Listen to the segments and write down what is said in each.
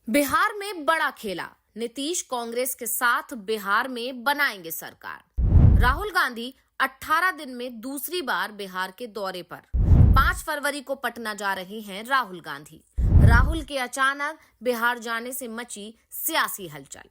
बिहार में बड़ा खेला, नीतीश कांग्रेस के साथ बिहार में बनाएंगे सरकार। राहुल गांधी 18 दिन में दूसरी बार बिहार के दौरे पर। 5 फरवरी को पटना जा रहे हैं राहुल गांधी। राहुल के अचानक बिहार जाने से मची सियासी हलचल।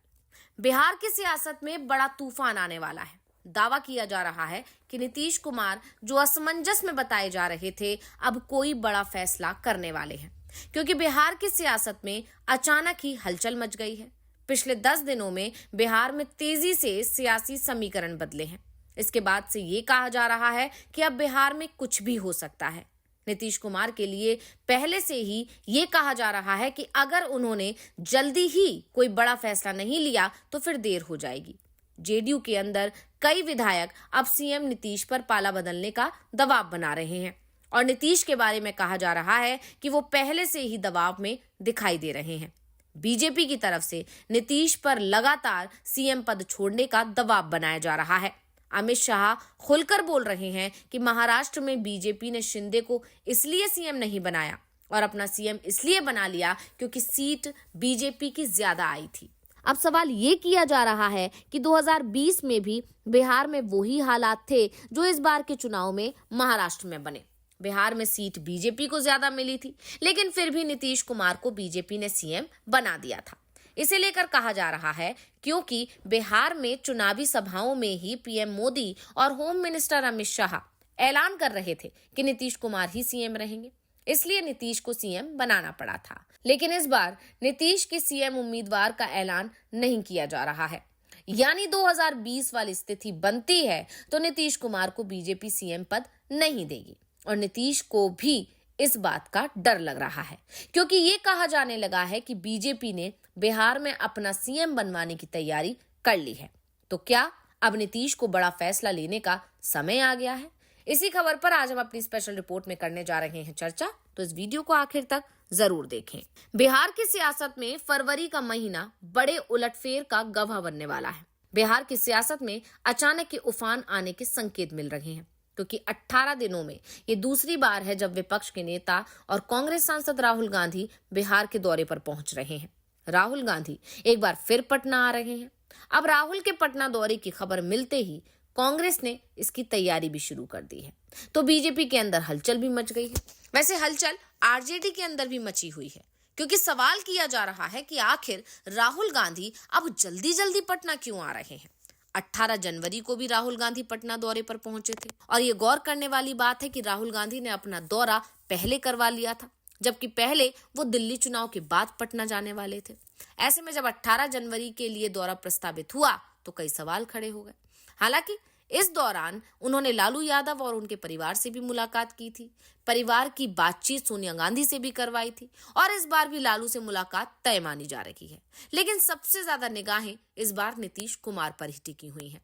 बिहार की सियासत में बड़ा तूफान आने वाला है। दावा किया जा रहा है कि नीतीश कुमार जो असमंजस में बताए जा रहे थे, अब कोई बड़ा फैसला करने वाले हैं, क्योंकि बिहार की सियासत में अचानक ही हलचल मच गई है। पिछले 10 दिनों में बिहार में तेजी से सियासी समीकरण बदले हैं। इसके बाद से ये कहा जा रहा है कि अब बिहार में कुछ भी हो सकता है। नीतीश कुमार के लिए पहले से ही ये कहा जा रहा है कि अगर उन्होंने जल्दी ही कोई बड़ा फैसला नहीं लिया तो फिर देर हो जाएगी। जेडीयू के अंदर कई विधायक अब सीएम नीतीश पर पाला बदलने का दबाव बना रहे हैं और नीतीश के बारे में कहा जा रहा है कि वो पहले से ही दबाव में दिखाई दे रहे हैं। बीजेपी की तरफ से नीतीश पर लगातार सीएम पद छोड़ने का दबाव बनाया जा रहा है। अमित शाह खुलकर बोल रहे हैं कि महाराष्ट्र में बीजेपी ने शिंदे को इसलिए सीएम नहीं बनाया और अपना सीएम इसलिए बना लिया क्योंकि सीट बीजेपी की ज्यादा आई थी। अब सवाल ये किया जा रहा है कि 2020 में भी बिहार में वही हालात थे जो इस बार के चुनाव में महाराष्ट्र में बने। बिहार में सीट बीजेपी को ज्यादा मिली थी, लेकिन फिर भी नीतीश कुमार को बीजेपी ने सीएम बना दिया था। इसे लेकर कहा जा रहा है क्योंकि बिहार में चुनावी सभाओं में ही पीएम मोदी और होम मिनिस्टर अमित शाह ऐलान कर रहे थे कि नीतीश कुमार ही सीएम रहेंगे, इसलिए नीतीश को सीएम बनाना पड़ा था। लेकिन इस बार नीतीश के सीएम उम्मीदवार का ऐलान नहीं किया जा रहा है, यानी 2020 वाली स्थिति बनती है तो नीतीश कुमार को बीजेपी सीएम पद नहीं देगी और नीतीश को भी इस बात का डर लग रहा है, क्योंकि ये कहा जाने लगा है कि बीजेपी ने बिहार में अपना सीएम बनवाने की तैयारी कर ली है। तो क्या अब नीतीश को बड़ा फैसला लेने का समय आ गया है? इसी खबर पर आज हम अपनी स्पेशल रिपोर्ट में करने जा रहे हैं चर्चा, तो इस वीडियो को आखिर तक जरूर देखें। बिहार की सियासत में फरवरी का महीना बड़े उलटफेर का गवाह बनने वाला है। बिहार की सियासत में अचानक के उफान आने के संकेत मिल रहे हैं, क्योंकि 18 दिनों में ये दूसरी बार है जब विपक्ष के नेता और कांग्रेस सांसद राहुल गांधी बिहार के दौरे पर पहुंच रहे हैं। राहुल गांधी एक बार फिर पटना आ रहे हैं। अब राहुल के पटना दौरे की खबर मिलते ही कांग्रेस ने इसकी तैयारी भी शुरू कर दी है, तो बीजेपी के अंदर हलचल भी मच गई है। वैसे हलचल आरजेडी के अंदर भी मची हुई है, क्योंकि सवाल किया जा रहा है कि आखिर राहुल गांधी अब जल्दी जल्दी पटना क्यों आ रहे हैं। 18 जनवरी को भी राहुल गांधी पटना दौरे पर पहुंचे थे और ये गौर करने वाली बात है कि राहुल गांधी ने अपना दौरा पहले करवा लिया था, जबकि पहले वो दिल्ली चुनाव के बाद पटना जाने वाले थे। ऐसे में जब 18 जनवरी के लिए दौरा प्रस्तावित हुआ तो कई सवाल खड़े हो गए। हालांकि इस दौरान उन्होंने लालू यादव और उनके परिवार से भी मुलाकात की थी। परिवार की बातचीत सोनिया गांधी से भी करवाई थी और इस बार भी लालू से मुलाकात तय मानी जा रही है। लेकिन सबसे ज्यादा निगाहें इस बार नीतीश कुमार पर ही टिकी हुई हैं।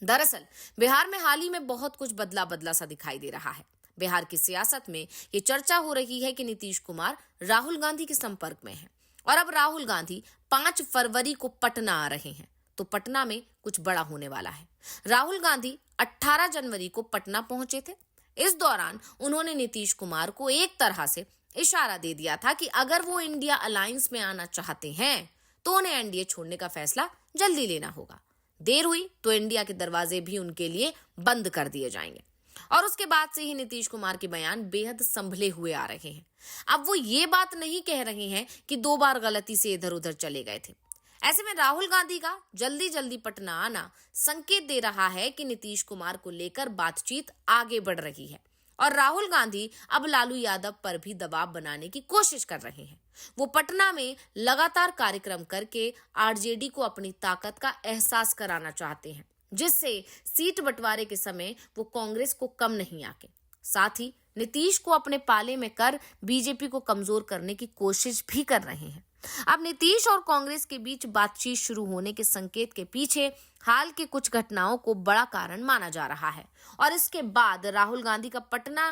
दरअसल बिहार में हाल ही में बहुत कुछ बदला बदला सा दिखाई दे रहा है। बिहार की सियासत में ये चर्चा हो रही है कि नीतीश कुमार राहुल गांधी के संपर्क में हैं और अब राहुल गांधी 5 फरवरी को पटना आ रहे हैं, तो पटना में कुछ बड़ा होने वाला है। राहुल गांधी 18 जनवरी को पटना पहुंचे थे। इस दौरान उन्होंने नीतीश कुमार को एक तरह से इशारा दे दिया था कि अगर वो इंडिया अलायंस में आना चाहते हैं तो उन्हें एनडीए छोड़ने का फैसला जल्दी लेना होगा। देर हुई तो इंडिया के दरवाजे भी उनके लिए बंद कर दिए जाएंगे। और उसके बाद से ही नीतीश कुमार के बयान बेहद संभले हुए आ रहे हैं। अब वो ये बात नहीं कह रहे हैं कि 2 बार गलती से इधर उधर चले गए थे। ऐसे में राहुल गांधी का जल्दी जल्दी पटना आना संकेत दे रहा है कि नीतीश कुमार को लेकर बातचीत आगे बढ़ रही है और राहुल गांधी अब लालू यादव पर भी दबाव बनाने की कोशिश कर रहे हैं। वो पटना में लगातार कार्यक्रम करके आरजेडी को अपनी ताकत का एहसास कराना चाहते हैं, जिससे सीट बंटवारे के समय वो कांग्रेस को कम नहीं आके, साथ ही नीतीश को अपने पाले में कर बीजेपी को कमजोर करने की कोशिश भी कर रहे हैं। अब नीतीश और कांग्रेस के बीच बातचीत शुरू होने के संकेत के पीछे हाल के कुछ घटनाओं को बड़ा कारण माना जा रहा है और इसके बाद राहुल गांधी का पटना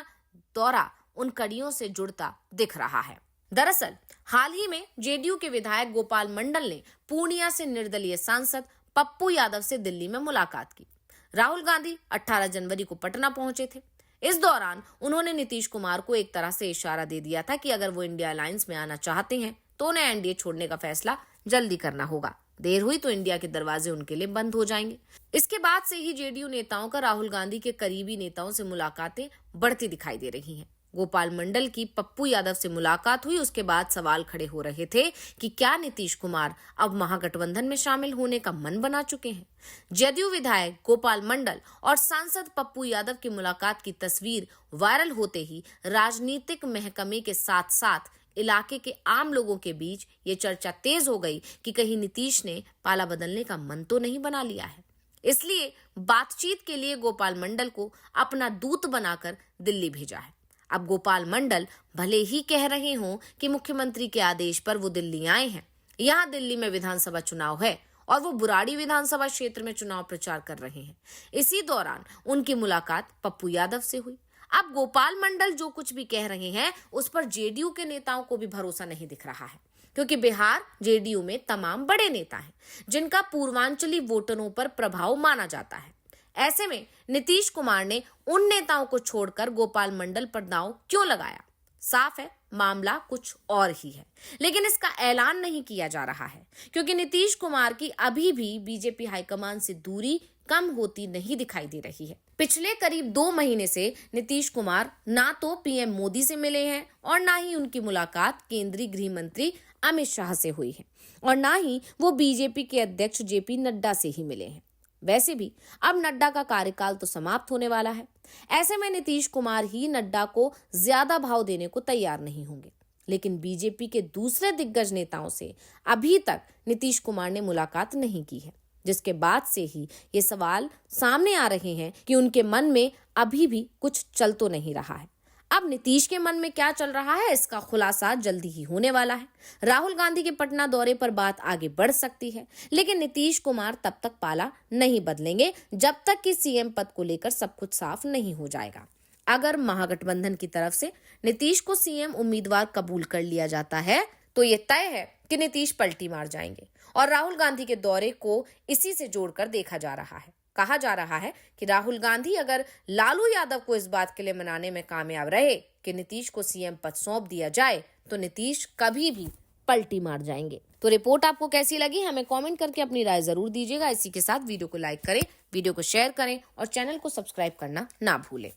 दौरा उन कड़ियों से जुड़ता दिख रहा है। दरअसल हाल ही में जेडीयू के विधायक गोपाल मंडल ने पूर्णिया से निर्दलीय सांसद पप्पू यादव से दिल्ली में मुलाकात की। राहुल गांधी 18 जनवरी को पटना पहुंचे थे। इस दौरान उन्होंने नीतीश कुमार को एक तरह से इशारा दे दिया था कि अगर वो इंडिया अलायंस में आना चाहते हैं तो उन्हें एनडीए छोड़ने का फैसला जल्दी करना होगा। देर हुई तो इंडिया के दरवाजे उनके लिए बंद हो जाएंगे। इसके बाद से ही जेडीयू नेताओं का राहुल गांधी के करीबी नेताओं से मुलाकातें बढ़ती दिखाई दे रही हैं। गोपाल मंडल की पप्पू यादव से मुलाकात हुई, उसके बाद सवाल खड़े हो रहे थे कि क्या नीतीश कुमार अब महागठबंधन में शामिल होने का मन बना चुके हैं। जदयू विधायक गोपाल मंडल और सांसद पप्पू यादव की मुलाकात की तस्वीर वायरल होते ही राजनीतिक महकमे के साथ साथ इलाके के आम लोगों के बीच ये चर्चा तेज हो गई कि कहीं नीतीश ने पाला बदलने का मन तो नहीं बना लिया है। इसलिए बातचीत के लिए गोपाल मंडल को अपना दूत बनाकर दिल्ली भेजा है। अब गोपाल मंडल भले ही कह रहे हों कि मुख्यमंत्री के आदेश पर वो दिल्ली आए हैं, यहाँ दिल्ली में विधानसभा चुनाव है और वो बुराड़ी विधानसभा क्षेत्र में चुनाव प्रचार कर रहे हैं। इसी दौरान उनकी मुलाकात पप्पू यादव से हुई। अब गोपाल मंडल जो कुछ भी कह रहे हैं उस पर जेडीयू के नेताओं को भी भरोसा नहीं दिख रहा है, क्योंकि बिहार जेडीयू में तमाम बड़े नेता हैं जिनका पूर्वांचली वोटरों पर प्रभाव माना जाता है। ऐसे में नीतीश कुमार ने उन नेताओं को छोड़कर गोपाल मंडल पर दांव क्यों लगाया? साफ है, मामला कुछ और ही है, लेकिन इसका ऐलान नहीं किया जा रहा है क्योंकि नीतीश कुमार की अभी भी बीजेपी हाईकमान से दूरी कम होती नहीं दिखाई दे रही है। पिछले करीब 2 महीने से नीतीश कुमार ना तो पीएम मोदी से मिले हैं और ना ही उनकी मुलाकात केंद्रीय गृह मंत्री अमित शाह से हुई है और ना ही वो बीजेपी के अध्यक्ष जेपी नड्डा से ही मिले हैं। वैसे भी अब नड्डा का कार्यकाल तो समाप्त होने वाला है। ऐसे में नीतीश कुमार ही नड्डा को ज्यादा भाव देने को तैयार नहीं होंगे, लेकिन बीजेपी के दूसरे दिग्गज नेताओं से अभी तक नीतीश कुमार ने मुलाकात नहीं की है, जिसके बाद से ही ये सवाल सामने आ रहे हैं कि उनके मन में अभी भी कुछ चल तो नहीं रहा है। अब नीतीश के मन में क्या चल रहा है इसका खुलासा जल्दी ही होने वाला है। राहुल गांधी के पटना दौरे पर बात आगे बढ़ सकती है, लेकिन नीतीश कुमार तब तक पाला नहीं बदलेंगे जब तक कि सीएम पद को लेकर सब कुछ साफ नहीं हो जाएगा। अगर महागठबंधन की तरफ से नीतीश को सीएम उम्मीदवार कबूल कर लिया जाता है तो ये तय है कि नीतीश पलटी मार जाएंगे और राहुल गांधी के दौरे को इसी से जोड़कर देखा जा रहा है। कहा जा रहा है कि राहुल गांधी अगर लालू यादव को इस बात के लिए मनाने में कामयाब रहे कि नीतीश को सीएम पद सौंप दिया जाए तो नीतीश कभी भी पलटी मार जाएंगे। तो रिपोर्ट आपको कैसी लगी हमें कमेंट करके अपनी राय जरूर दीजिएगा। इसी के साथ वीडियो को लाइक करें, वीडियो को शेयर करें और चैनल को सब्सक्राइब करना ना भूलें।